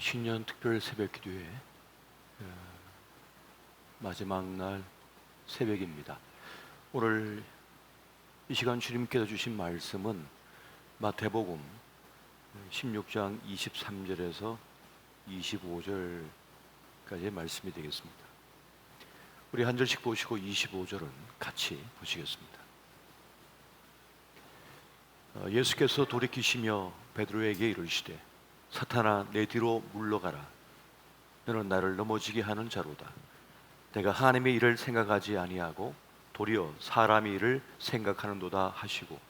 신년 특별 새벽 기도회 마지막 날 새벽입니다. 오늘 이 시간 주님께서 주신 말씀은 마태복음 16장 23절에서 25절까지의 말씀이 되겠습니다. 우리 한 절씩 보시고 25절은 같이 보시겠습니다. 예수께서 돌이키시며 베드로에게 이르시되 사탄아 내 뒤로 물러가라. 너는 나를 넘어지게 하는 자로다. 내가 하나님의 일을 생각하지 아니하고 도리어 사람의 일을 생각하는도다 하시고,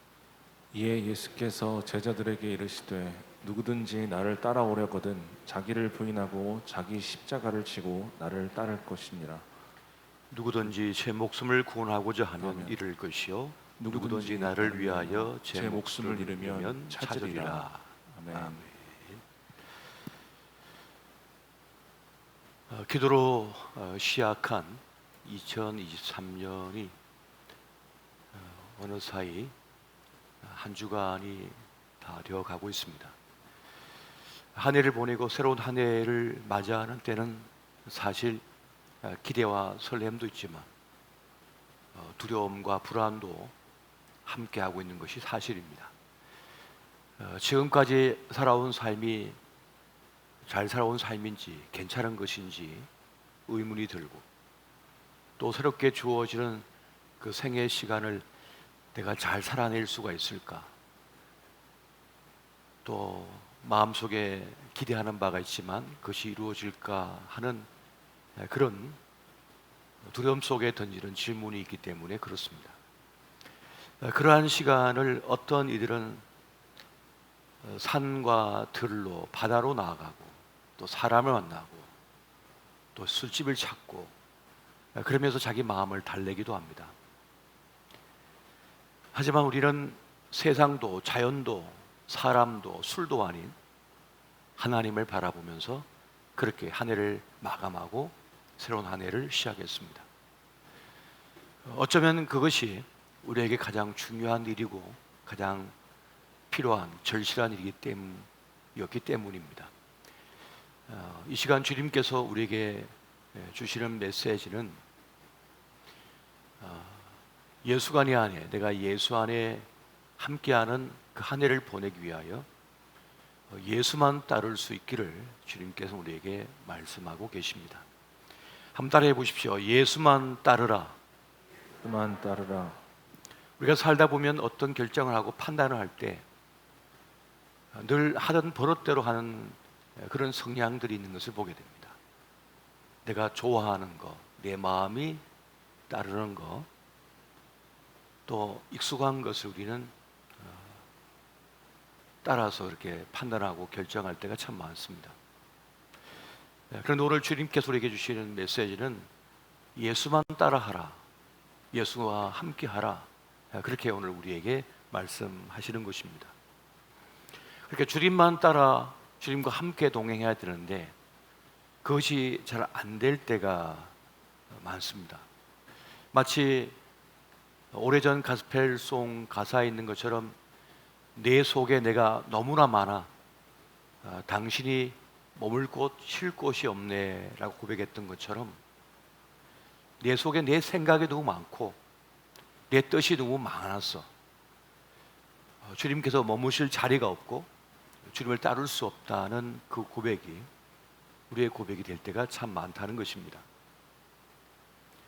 이에 예수께서 제자들에게 이르시되 누구든지 나를 따라오려거든 자기를 부인하고 자기 십자가를 지고 나를 따를 것이니라. 누구든지 제 목숨을 구원하고자 하면 잃을 것이요 누구든지 나를 위하여 제 목숨을 잃으면 찾으리라. 아멘. 기도로 시작한 2023년이 어느 사이 한 주간이 다 되어가고 있습니다. 한 해를 보내고 새로운 한 해를 맞이하는 때는 사실 기대와 설렘도 있지만 두려움과 불안도 함께하고 있는 것이 사실입니다. 지금까지 살아온 삶이 잘 살아온 삶인지 괜찮은 것인지 의문이 들고, 또 새롭게 주어지는 그 생애 시간을 내가 잘 살아낼 수가 있을까, 또 마음속에 기대하는 바가 있지만 그것이 이루어질까 하는 그런 두려움 속에 던지는 질문이 있기 때문에 그렇습니다. 그러한 시간을 어떤 이들은 산과 들로 바다로 나아가고, 또 사람을 만나고, 또 술집을 찾고, 그러면서 자기 마음을 달래기도 합니다. 하지만 우리는 세상도 자연도 사람도 술도 아닌 하나님을 바라보면서 그렇게 한 해를 마감하고 새로운 한 해를 시작했습니다. 어쩌면 그것이 우리에게 가장 중요한 일이고 가장 필요한 절실한 일이었기 때문입니다. 이 시간 주님께서 우리에게 주시는 메시지는 예수관이 안에, 내가 예수 안에 함께하는 그 한 해를 보내기 위하여 예수만 따를 수 있기를 주님께서 우리에게 말씀하고 계십니다. 한번 따라해 보십시오. 예수만 따르라. 그만 따르라. 우리가 살다 보면 어떤 결정을 하고 판단을 할 때 늘 하던 버릇대로 하는 그런 성향들이 있는 것을 보게 됩니다. 내가 좋아하는 거, 내 마음이 따르는 거, 또 익숙한 것을 우리는 따라서 이렇게 판단하고 결정할 때가 참 많습니다. 그런데 오늘 주님께서 우리에게 주시는 메시지는 예수만 따라하라, 예수와 함께하라, 그렇게 오늘 우리에게 말씀하시는 것입니다. 그렇게 주님만 따라 주님과 함께 동행해야 되는데 그것이 잘 안 될 때가 많습니다. 마치 오래전 가스펠송 가사에 있는 것처럼 내 속에 내가 너무나 많아, 당신이 머물 곳 쉴 곳이 없네 라고 고백했던 것처럼 내 속에 내 생각이 너무 많고 내 뜻이 너무 많았어. 주님께서 머무실 자리가 없고 주님을 따를 수 없다는 그 고백이 우리의 고백이 될 때가 참 많다는 것입니다.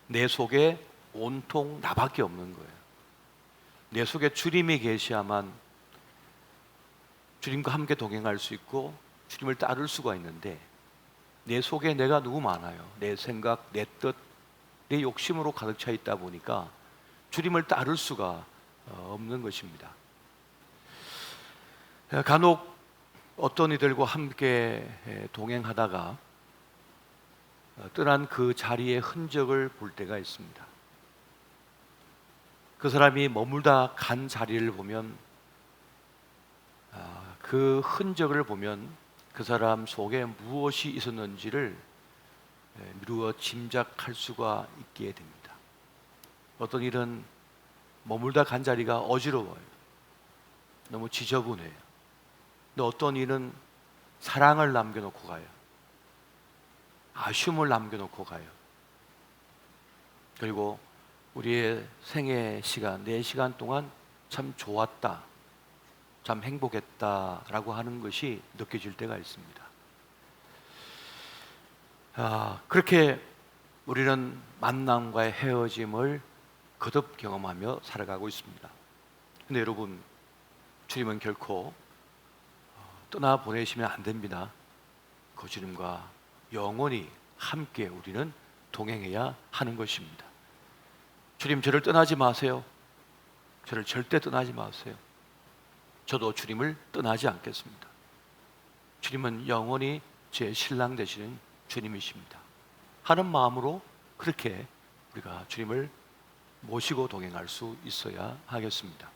내 속에 온통 나밖에 없는 거예요. 내 속에 주님이 계셔야만 주님과 함께 동행할 수 있고 주님을 따를 수가 있는데 내 속에 내가 너무 많아요. 내 생각, 내 뜻, 내 욕심으로 가득 차 있다 보니까 주님을 따를 수가 없는 것입니다. 간혹 어떤 이들과 함께 동행하다가 떠난 그 자리의 흔적을 볼 때가 있습니다. 그 사람이 머물다 간 자리를 보면, 그 흔적을 보면 그 사람 속에 무엇이 있었는지를 미루어 짐작할 수가 있게 됩니다. 어떤 일은 머물다 간 자리가 어지러워요. 너무 지저분해요. 근데 어떤 이는 사랑을 남겨놓고 가요. 아쉬움을 남겨놓고 가요. 그리고 우리의 생애 시간, 4시간 동안 참 좋았다, 참 행복했다라고 하는 것이 느껴질 때가 있습니다. 그렇게 우리는 만남과의 헤어짐을 거듭 경험하며 살아가고 있습니다. 근데 여러분, 주님은 결코 떠나보내시면 안 됩니다. 그 주님과 영원히 함께 우리는 동행해야 하는 것입니다. 주님, 저를 떠나지 마세요. 저를 절대 떠나지 마세요. 저도 주님을 떠나지 않겠습니다. 주님은 영원히 제 신랑 되시는 주님이십니다 하는 마음으로 그렇게 우리가 주님을 모시고 동행할 수 있어야 하겠습니다.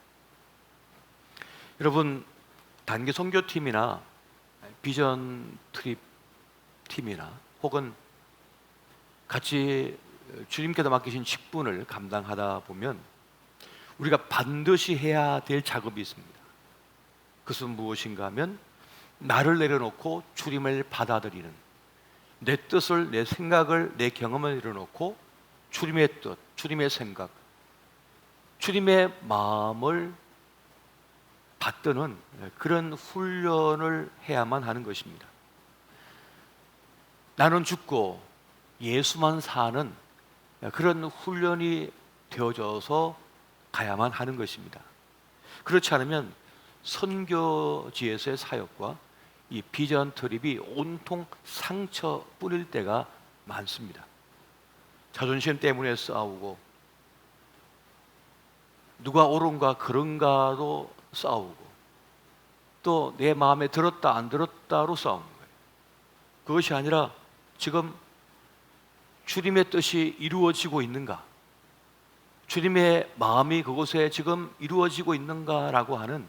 여러분, 단기 선교팀이나 비전 트립 팀이나 혹은 같이 주님께서 맡기신 직분을 감당하다 보면 우리가 반드시 해야 될 작업이 있습니다. 그것은 무엇인가 하면 나를 내려놓고 주님을 받아들이는, 내 뜻을, 내 생각을, 내 경험을 내려놓고 주님의 뜻, 주님의 생각, 주님의 마음을 받드는 그런 훈련을 해야만 하는 것입니다. 나는 죽고 예수만 사는 그런 훈련이 되어져서 가야만 하는 것입니다. 그렇지 않으면 선교지에서의 사역과 이 비전 트립이 온통 상처뿐일 때가 많습니다. 자존심 때문에 싸우고, 누가 옳은가 그런가로 싸우고, 또 내 마음에 들었다 안 들었다로 싸우는 거예요. 그것이 아니라 지금 주님의 뜻이 이루어지고 있는가, 주님의 마음이 그곳에 지금 이루어지고 있는가라고 하는,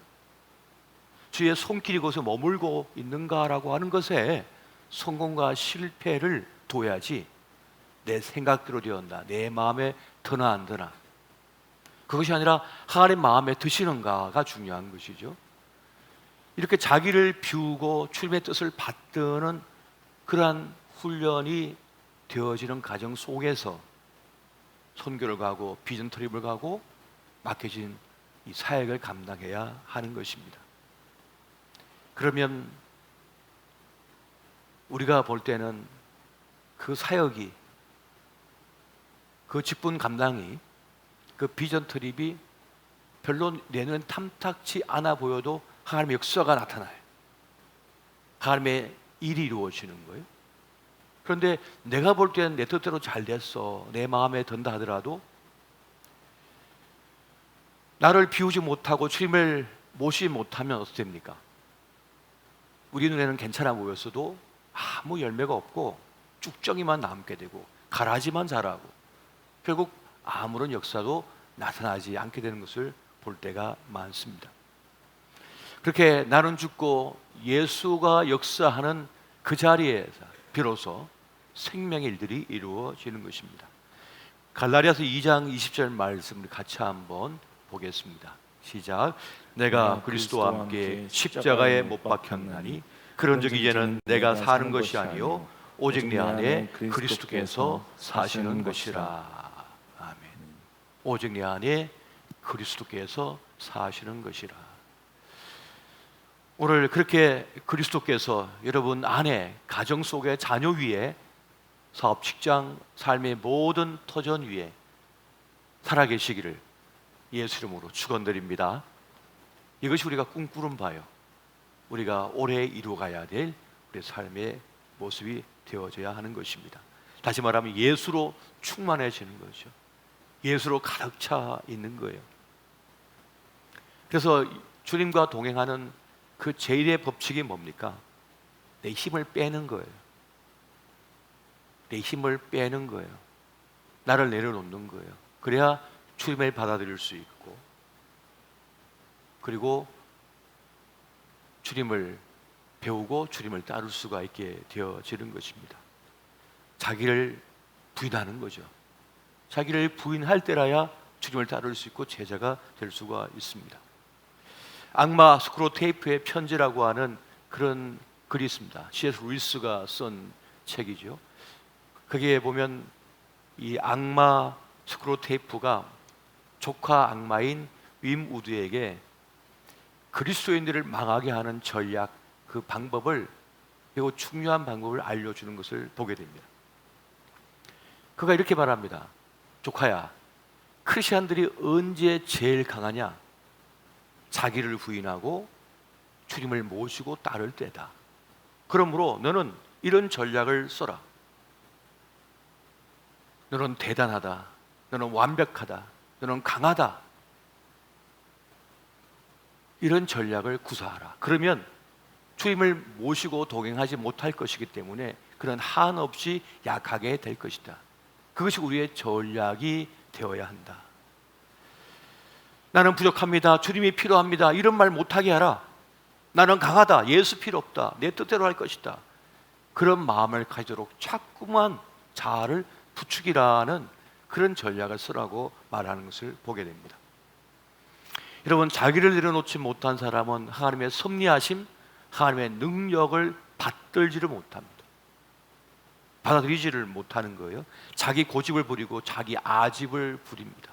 주의 손길이 그곳에 머물고 있는가라고 하는 것에 성공과 실패를 둬야지, 내 생각대로 되었나, 내 마음에 드나 안 드나, 그것이 아니라 하나님 마음에 드시는가가 중요한 것이죠. 이렇게 자기를 비우고 주님의 뜻을 받드는 그러한 훈련이 되어지는 과정 속에서 선교를 가고 비전 트립을 가고 맡겨진 이 사역을 감당해야 하는 것입니다. 그러면 우리가 볼 때는 그 사역이, 그 직분 감당이, 그 비전 트립이 별로 내 눈엔 탐탁치 않아 보여도 하나님의 역사가 나타나요. 하나님의 일이 이루어지는 거예요. 그런데 내가 볼 때는 내 뜻대로 잘 됐어, 내 마음에 든다 하더라도 나를 비우지 못하고 주님을 모시지 못하면 어떻게 됩니까? 우리 눈에는 괜찮아 보였어도 아무 열매가 없고 쭉정이만 남게 되고 가라지만 자라고 결국 아무런 역사도 나타나지 않게 되는 것을 볼 때가 많습니다. 그렇게 나는 죽고 예수가 역사하는 그 자리에서 비로소 생명의 일들이 이루어지는 것입니다. 갈라디아서 2장 20절 말씀을 같이 한번 보겠습니다. 시작. 내가 그리스도와 함께 십자가에 못 박혔나니 그런즉 이제는 내가 사는 것이 아니요 오직 내 안에 그리스도께서 사시는 것이라. 아멘. 오직 내 안에 그리스도께서 사시는 것이라. 오늘 그렇게 그리스도께서 여러분 안에, 가정 속에, 자녀 위에, 사업, 직장, 삶의 모든 터전 위에 살아계시기를 예수 이름으로 축원드립니다. 이것이 우리가 꿈꾸는 바요, 우리가 오래 이루어가야 될 우리의 삶의 모습이 되어져야 하는 것입니다. 다시 말하면 예수로 충만해지는 거죠. 예수로 가득 차 있는 거예요. 그래서 주님과 동행하는 그 제1의 법칙이 뭡니까? 내 힘을 빼는 거예요. 내 힘을 빼는 거예요. 나를 내려놓는 거예요. 그래야 주님을 받아들일 수 있고, 그리고 주님을 배우고 주님을 따를 수가 있게 되어지는 것입니다. 자기를 부인하는 거죠. 자기를 부인할 때라야 주님을 따를 수 있고 제자가 될 수가 있습니다. 악마 스크로테이프의 편지라고 하는 그런 글이 있습니다. C.S. 루이스가 쓴 책이죠. 거기에 보면 이 악마 스크로테이프가 조카 악마인 윈 우드에게 그리스도인들을 망하게 하는 전략, 그 방법을, 매우 중요한 방법을 알려주는 것을 보게 됩니다. 그가 이렇게 말합니다. 조카야, 크리스천들이 언제 제일 강하냐? 자기를 부인하고 주님을 모시고 따를 때다. 그러므로 너는 이런 전략을 써라. 너는 대단하다. 너는 완벽하다. 너는 강하다. 이런 전략을 구사하라. 그러면 주님을 모시고 동행하지 못할 것이기 때문에 그런 한없이 약하게 될 것이다. 그것이 우리의 전략이 되어야 한다. 나는 부족합니다. 주님이 필요합니다. 이런 말 못하게 하라. 나는 강하다. 예수 필요 없다. 내 뜻대로 할 것이다. 그런 마음을 가지도록 자꾸만 자아를 부추기라는 그런 전략을 쓰라고 말하는 것을 보게 됩니다. 여러분, 자기를 내려놓지 못한 사람은 하나님의 섭리하심, 하나님의 능력을 받들지를 못합니다. 받아들이지를 못하는 거예요. 자기 고집을 부리고 자기 아집을 부립니다.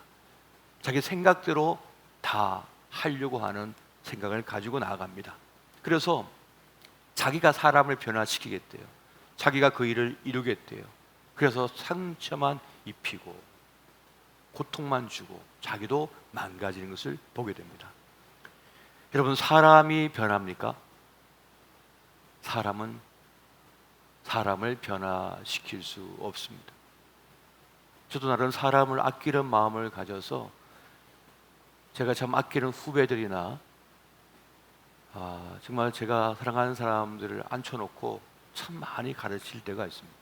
자기 생각대로 다 하려고 하는 생각을 가지고 나아갑니다. 그래서 자기가 사람을 변화시키겠대요. 자기가 그 일을 이루겠대요. 그래서 상처만 입히고 고통만 주고 자기도 망가지는 것을 보게 됩니다. 여러분, 사람이 변합니까? 사람은 사람을 변화시킬 수 없습니다. 저도 나름 사람을 아끼는 마음을 가져서 제가 참 아끼는 후배들이나 정말 제가 사랑하는 사람들을 앉혀놓고 참 많이 가르칠 때가 있습니다.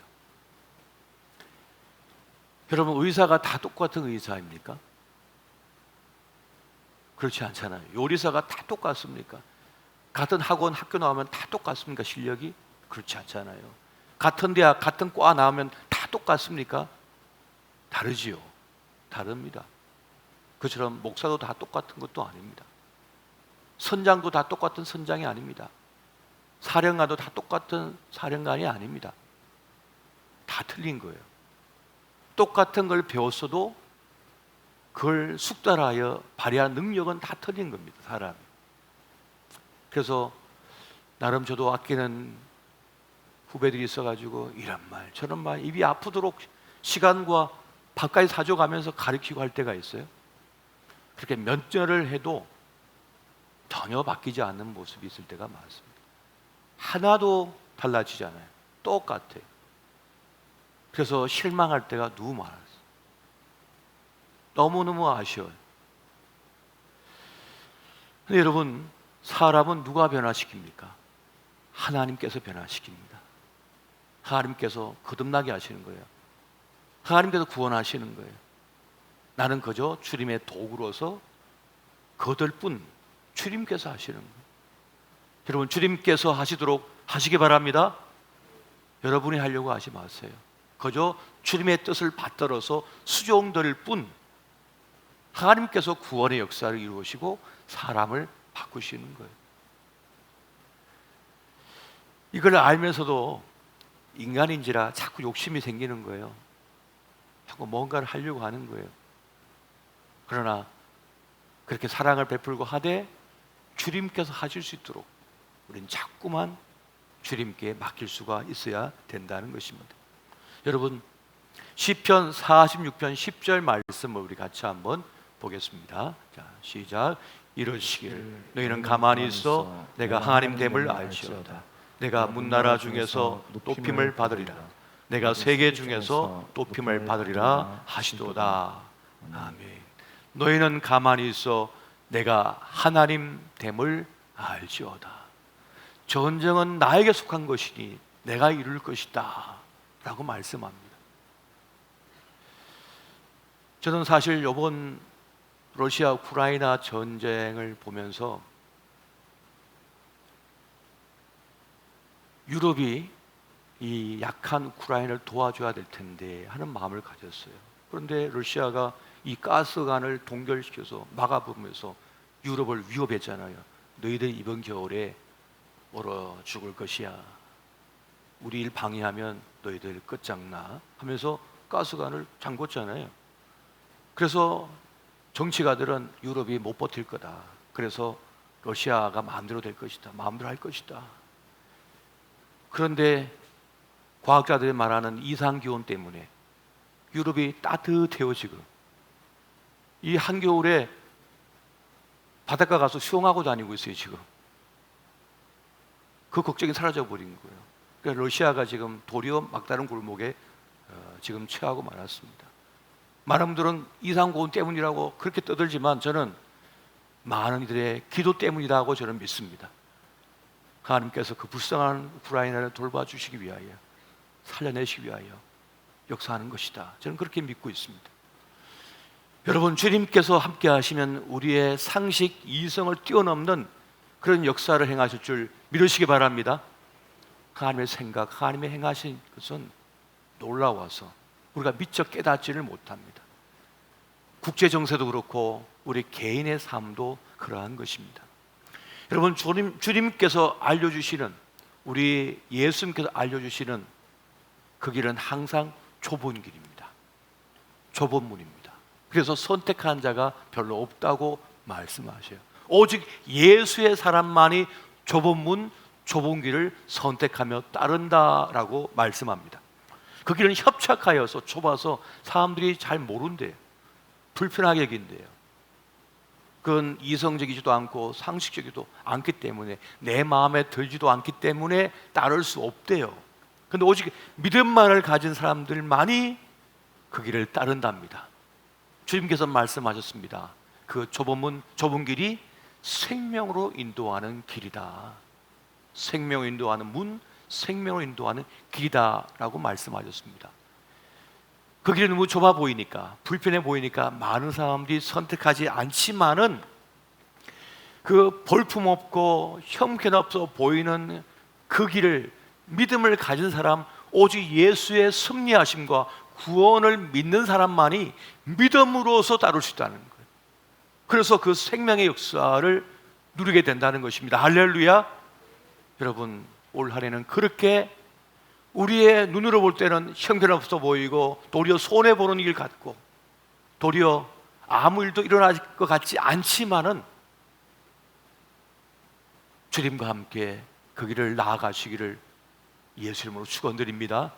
여러분, 의사가 다 똑같은 의사입니까? 그렇지 않잖아요. 요리사가 다 똑같습니까? 같은 학원 학교 나오면 다 똑같습니까? 실력이? 그렇지 않잖아요. 같은 대학 같은 과 나오면 다 똑같습니까? 다르지요. 다릅니다. 그처럼 목사도 다 똑같은 것도 아닙니다. 선장도 다 똑같은 선장이 아닙니다. 사령관도 다 똑같은 사령관이 아닙니다. 다 틀린 거예요. 똑같은 걸 배웠어도 그걸 숙달하여 발휘한 능력은 다 틀린 겁니다. 사람이. 그래서 나름 저도 아끼는 후배들이 있어가지고 이런 말 저런 말 입이 아프도록 시간과 밥까지 사줘가면서 가르치고 할 때가 있어요. 그렇게 몇 년을 해도 전혀 바뀌지 않는 모습이 있을 때가 많습니다. 하나도 달라지잖아요. 똑같아요. 그래서 실망할 때가 너무 많았어요. 너무너무 아쉬워요. 근데 여러분, 사람은 누가 변화시킵니까? 하나님께서 변화시킵니다. 하나님께서 거듭나게 하시는 거예요. 하나님께서 구원하시는 거예요. 나는 그저 주님의 도구로서 거들 뿐 주님께서 하시는 거예요. 여러분, 주님께서 하시도록 하시기 바랍니다. 여러분이 하려고 하지 마세요. 그저 주님의 뜻을 받들어서 수종될 뿐 하나님께서 구원의 역사를 이루시고 사람을 바꾸시는 거예요. 이걸 알면서도 인간인지라 자꾸 욕심이 생기는 거예요. 자꾸 뭔가를 하려고 하는 거예요. 그러나 그렇게 사랑을 베풀고 하되 주님께서 하실 수 있도록 우리는 자꾸만 주님께 맡길 수가 있어야 된다는 것입니다. 여러분, 시편 46편 10절 말씀을 우리 같이 한번 보겠습니다. 자, 시작. 이러시길 너희는 가만히 있어 내가 하나님 됨을 알지어다. 내가 문나라 중에서 높임을 받으리라. 내가 세계 중에서 높임을 받으리라 하시도다. 아멘. 너희는 가만히 있어 내가 하나님 됨을 알지어다. 전쟁은 나에게 속한 것이니 내가 이룰 것이다 라고 말씀합니다. 저는 사실 이번 러시아 우크라이나 전쟁을 보면서 유럽이 이 약한 우크라이나를 도와줘야 될 텐데 하는 마음을 가졌어요. 그런데 러시아가 이 가스관을 동결시켜서 막아보면서 유럽을 위협했잖아요. 너희들 이번 겨울에 얼어 죽을 것이야. 우리 일 방해하면 너희들 끝장나 하면서 가스관을 잠궜잖아요. 그래서 정치가들은 유럽이 못 버틸 거다. 그래서 러시아가 마음대로 될 것이다. 마음대로 할 것이다. 그런데 과학자들이 말하는 이상기온 때문에 유럽이 따뜻해요. 지금 이 한겨울에 바닷가 가서 수영하고 다니고 있어요. 지금 그 걱정이 사라져 버린 거예요. 그러니까 러시아가 지금 도리어 막다른 골목에 지금 취하고 말았습니다. 많은 분들은 이상고온 때문이라고 그렇게 떠들지만 저는 많은 이들의 기도 때문이라고 저는 믿습니다. 하나님께서 그 불쌍한 우크라이나를 돌봐주시기 위하여, 살려내시기 위하여 역사하는 것이다. 저는 그렇게 믿고 있습니다. 여러분, 주님께서 함께 하시면 우리의 상식, 이성을 뛰어넘는 그런 역사를 행하실 줄 믿으시기 바랍니다. 하나님의 생각, 하나님의 행하신 것은 놀라워서 우리가 미처 깨닫지를 못합니다. 국제 정세도 그렇고 우리 개인의 삶도 그러한 것입니다. 여러분, 주님께서 알려주시는, 우리 예수님께서 알려주시는 그 길은 항상 좁은 길입니다. 좁은 문입니다. 그래서 선택한 자가 별로 없다고 말씀하셔요. 오직 예수의 사람만이 좁은 문, 좁은 길을 선택하며 따른다라고 말씀합니다. 그 길은 협착하여서 좁아서 사람들이 잘 모른대요. 불편하게 여긴대요. 그건 이성적이지도 않고 상식적이지도 않기 때문에, 내 마음에 들지도 않기 때문에 따를 수 없대요. 그런데 오직 믿음만을 가진 사람들만이 그 길을 따른답니다. 주님께서 말씀하셨습니다. 그 좁은 문, 좁은 길이 생명으로 인도하는 길이다. 생명을 인도하는 문, 생명을 인도하는 길이다 라고 말씀하셨습니다. 그 길이 너무 좁아 보이니까, 불편해 보이니까 많은 사람들이 선택하지 않지만은 그 볼품없고 형편없어 보이는 그 길을, 믿음을 가진 사람, 오직 예수의 섭리하심과 구원을 믿는 사람만이 믿음으로서 따를 수 있다는 거예요. 그래서 그 생명의 역사를 누리게 된다는 것입니다. 할렐루야. 여러분, 올 한해는 그렇게 우리의 눈으로 볼 때는 형편없어 보이고 도리어 손해보는 일 같고 도리어 아무 일도 일어날 것 같지 않지만은 주님과 함께 그 길을 나아가시기를 예수 이름으로 축원드립니다.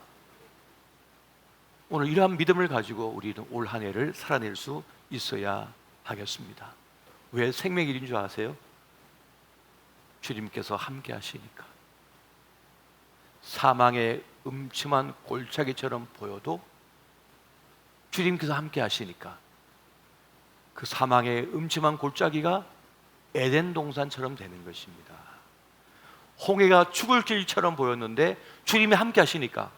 오늘 이러한 믿음을 가지고 우리는 올 한 해를 살아낼 수 있어야 하겠습니다. 왜 생명의 길인 줄 아세요? 주님께서 함께 하시니까. 사망의 음침한 골짜기처럼 보여도 주님께서 함께 하시니까 그 사망의 음침한 골짜기가 에덴 동산처럼 되는 것입니다. 홍해가 죽을 길처럼 보였는데 주님이 함께 하시니까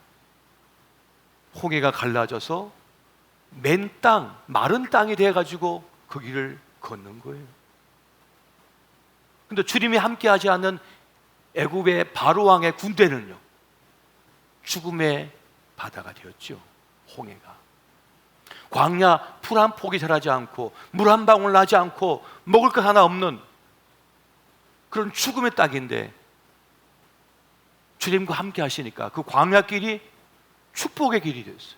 홍해가 갈라져서 맨 땅, 마른 땅이 돼가지고 그 길을 걷는 거예요. 근데 주님이 함께 하지 않는 애굽의 바로 왕의 군대는요, 죽음의 바다가 되었죠. 홍해가 광야, 풀 한 폭이 자라지 않고 물 한 방울 나지 않고 먹을 것 하나 없는 그런 죽음의 땅인데 주님과 함께 하시니까 그 광야길이 축복의 길이 됐어요.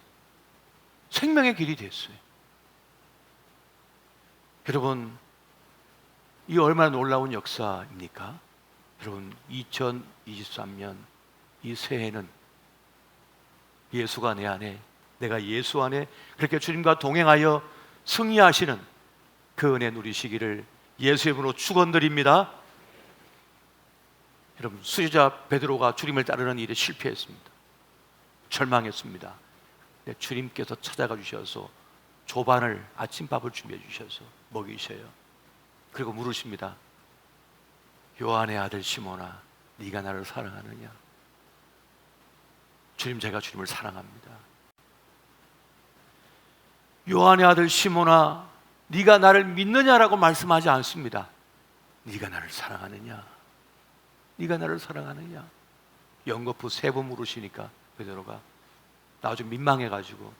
생명의 길이 됐어요. 여러분, 이 얼마나 놀라운 역사입니까? 여러분, 2023년 이 새해는 예수가 내 안에, 내가 예수 안에 그렇게 주님과 동행하여 승리하시는 그 은혜 누리시기를 예수 이름으로 축원드립니다. 여러분, 수제자 베드로가 주님을 따르는 일에 실패했습니다. 절망했습니다. 근데 주님께서 찾아가 주셔서 조반을, 아침밥을 준비해 주셔서 먹이셔요. 그리고 물으십니다. 요한의 아들 시몬아, 네가 나를 사랑하느냐? 주님, 제가 주님을 사랑합니다. 요한의 아들 시몬아, 네가 나를 믿느냐라고 말씀하지 않습니다. 네가 나를 사랑하느냐? 네가 나를 사랑하느냐? 연거푸 3번 물으시니까 베드로가 나 좀 민망해가지고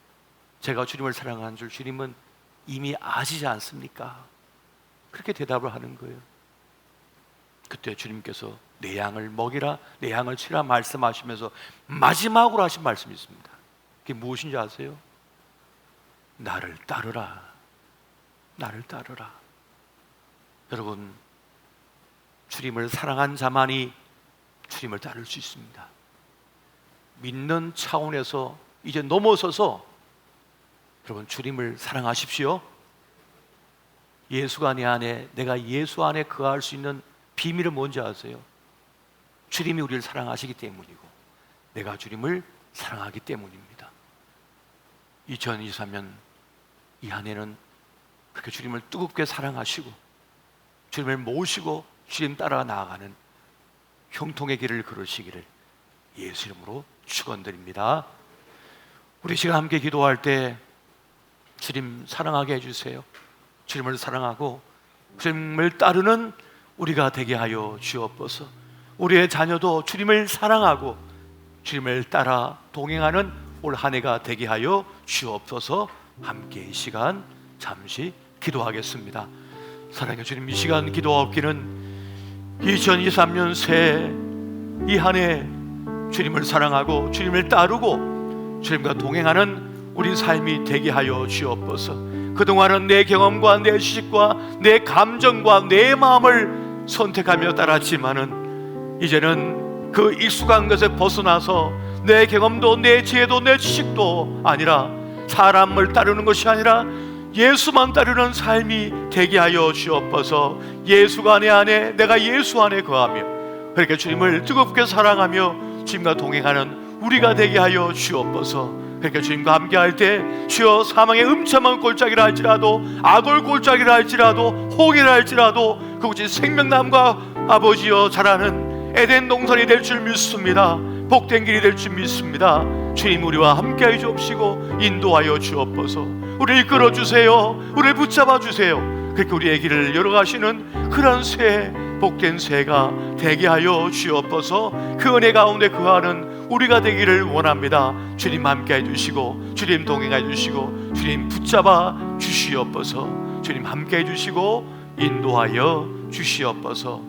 제가 주님을 사랑하는 줄 주님은 이미 아시지 않습니까? 그렇게 대답을 하는 거예요. 그때 주님께서 내 양을 먹이라, 내 양을 치라 말씀하시면서 마지막으로 하신 말씀이 있습니다. 그게 무엇인지 아세요? 나를 따르라. 나를 따르라. 여러분, 주님을 사랑한 자만이 주님을 따를 수 있습니다. 믿는 차원에서 이제 넘어서서 여러분, 주님을 사랑하십시오. 예수가 내 안에, 내가 예수 안에 거할 수 있는 비밀은 뭔지 아세요? 주님이 우리를 사랑하시기 때문이고 내가 주님을 사랑하기 때문입니다. 2023년 이 한 해는 그렇게 주님을 뜨겁게 사랑하시고 주님을 모시고 주님 따라 나아가는 형통의 길을 걸으시기를 예수 이름으로 축원드립니다. 우리 시간 함께 기도할 때 주님 사랑하게 해주세요. 주님을 사랑하고 주님을 따르는 우리가 되게 하여 주옵소서. 우리의 자녀도 주님을 사랑하고 주님을 따라 동행하는 올 한 해가 되게 하여 주옵소서. 함께 이 시간 잠시 기도하겠습니다. 사랑해 주님, 이 시간 기도하옵기는 2023년 새해 이 한 해 주님을 사랑하고 주님을 따르고 주님과 동행하는 우리 삶이 되게 하여 주옵소서. 그동안은 내 경험과 내 지식과 내 감정과 내 마음을 선택하며 따랐지만은 이제는 그 익숙한 것에 벗어나서 내 경험도 내 지혜도 내 지식도 아니라 사람을 따르는 것이 아니라 예수만 따르는 삶이 되게 하여 주옵소서. 예수가 내 안에, 내가 예수 안에 거하며 그렇게 주님을 뜨겁게 사랑하며 주님과 동행하는 우리가 되게 하여 주옵소서. 그러니까 주님과 함께할 때 주여 사망의 음침한 골짜기라 할지라도 아돌 골짜기라 할지라도 혹이라 할지라도 그곳이 생명나무가 아버지여 자라는 에덴 동산이 될 줄 믿습니다. 복된 길이 될 줄 믿습니다. 주님 우리와 함께해 주옵시고 인도하여 주옵소서. 우리를 이끌어주세요. 우리를 붙잡아 주세요. 그렇게 우리의 길을 열어가시는 그런 새해, 복된 새해가 되게 하여 주옵소서. 그 은혜 가운데 거하는 우리가 되기를 원합니다. 주님 함께해 주시고 주님 동행해 주시고 주님 붙잡아 주시옵소서. 주님 함께해 주시고 인도하여 주시옵소서.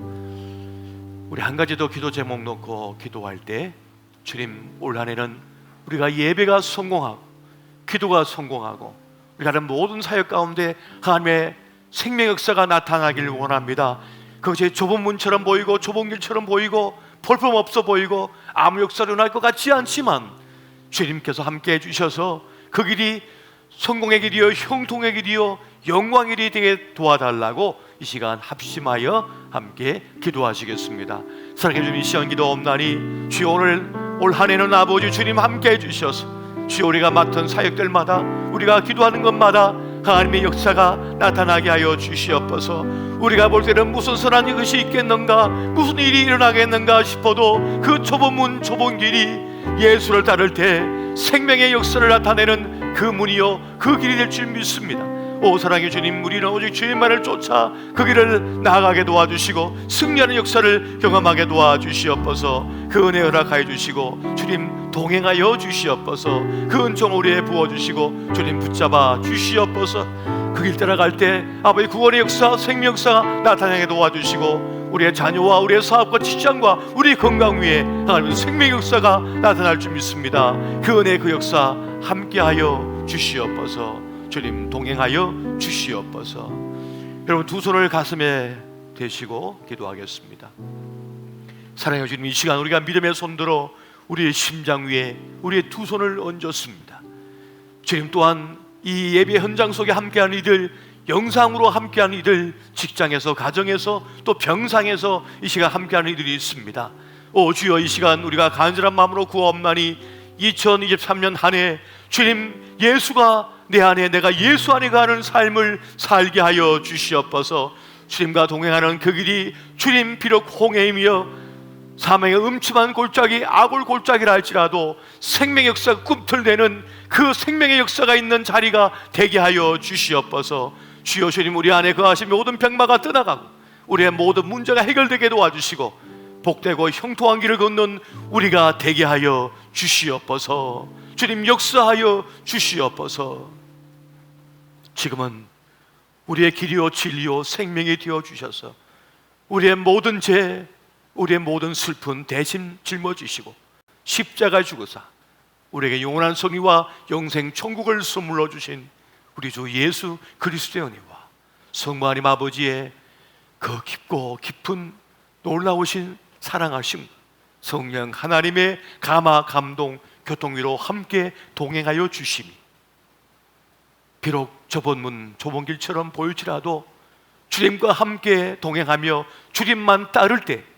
우리 한 가지 더 기도 제목 놓고 기도할 때 주님 올 한 해는 우리가 예배가 성공하고 기도가 성공하고 우리가 하는 모든 사역 가운데 하나님의 생명 역사가 나타나길 원합니다. 그것이 좁은 문처럼 보이고 좁은 길처럼 보이고 볼품 없어 보이고 아무 역사로 일어날 것 같지 않지만 주님께서 함께 해주셔서 그 길이 성공의 길이요 형통의 길이요 영광의 길이 되게 도와달라고 이 시간 합심하여 함께 기도하시겠습니다. 사랑해 주님, 이 시간 기도옵나니 주여 오늘 올 한 해는 아버지 주님 함께 해주셔서 주여 우리가 맡은 사역들마다 우리가 기도하는 것마다 하나님의 역사가 나타나게 하여 주시옵소서. 우리가 볼 때는 무슨 선한 것이 있겠는가, 무슨 일이 일어나겠는가 싶어도 그 좁은 문 좁은 길이 예수를 따를 때 생명의 역사를 나타내는 그 문이요 그 길이 될 줄 믿습니다. 오 사랑의 주님, 우리는 오직 주님만을 쫓아 그 길을 나아가게 도와주시고 승리하는 역사를 경험하게 도와주시옵소서. 그 은혜 허락하여 주시고 주님 동행하여 주시옵소서. 그 은총 우리에 부어주시고 주님 붙잡아 주시옵소서. 그 길 따라갈 때 아버지 구원의 역사 생명 역사가 나타나게 도와주시고 우리의 자녀와 우리의 사업과 직장과 우리 건강 위에 하나님의 생명 역사가 나타날 줄 믿습니다. 그 은혜 그 역사 함께하여 주시옵소서. 주님 동행하여 주시옵소서. 여러분 두 손을 가슴에 대시고 기도하겠습니다. 사랑해 주님, 이 시간 우리가 믿음의 손들어 우리의 심장 위에 우리의 두 손을 얹었습니다. 주님 또한 이 예배 현장 속에 함께하는 이들, 영상으로 함께하는 이들, 직장에서 가정에서 또 병상에서 이 시간 함께하는 이들이 있습니다. 오 주여, 이 시간 우리가 간절한 마음으로 구하옵나니 2023년 한 해 주님 예수가 내 안에, 내가 예수 안에 가는 삶을 살게 하여 주시옵소서. 주님과 동행하는 그 길이 주님 비록 홍해이며 사망의 음침한 골짜기 아골 골짜기라 할지라도 생명의 역사가 꿈틀대는 그 생명의 역사가 있는 자리가 되게 하여 주시옵소서. 주여 주님, 우리 안에 거하시며 모든 병마가 떠나가고 우리의 모든 문제가 해결되게 도와주시고 복되고 형통한 길을 걷는 우리가 되게 하여 주시옵소서. 주님 역사하여 주시옵소서. 지금은 우리의 길이요 진리요 생명이 되어 주셔서 우리의 모든 죄, 우리의 모든 슬픈 대신 짊어지시고 십자가 죽으사 우리에게 영원한 성리와 영생 천국을 선물로 주신 우리 주 예수 그리스도의 은혜와 성부 하나님 아버지의 그 깊고 깊은 놀라우신 사랑하심, 성령 하나님의 감화 감동 교통위로 함께 동행하여 주심이 비록 좁은 문 좁은 길처럼 보일지라도 주님과 함께 동행하며 주님만 따를 때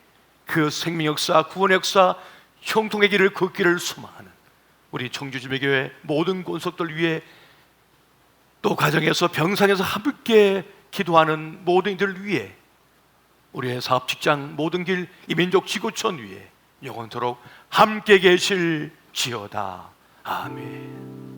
그 생명 역사, 구원 역사, 형통의 길을 걷기를 소망하는 우리 청주지배교회 모든 권속들 위해 또 가정에서 병상에서 함께 기도하는 모든 이들 위해 우리의 사업 직장 모든 길 이민족 지구촌 위에 영원토록 함께 계실지어다. 아멘.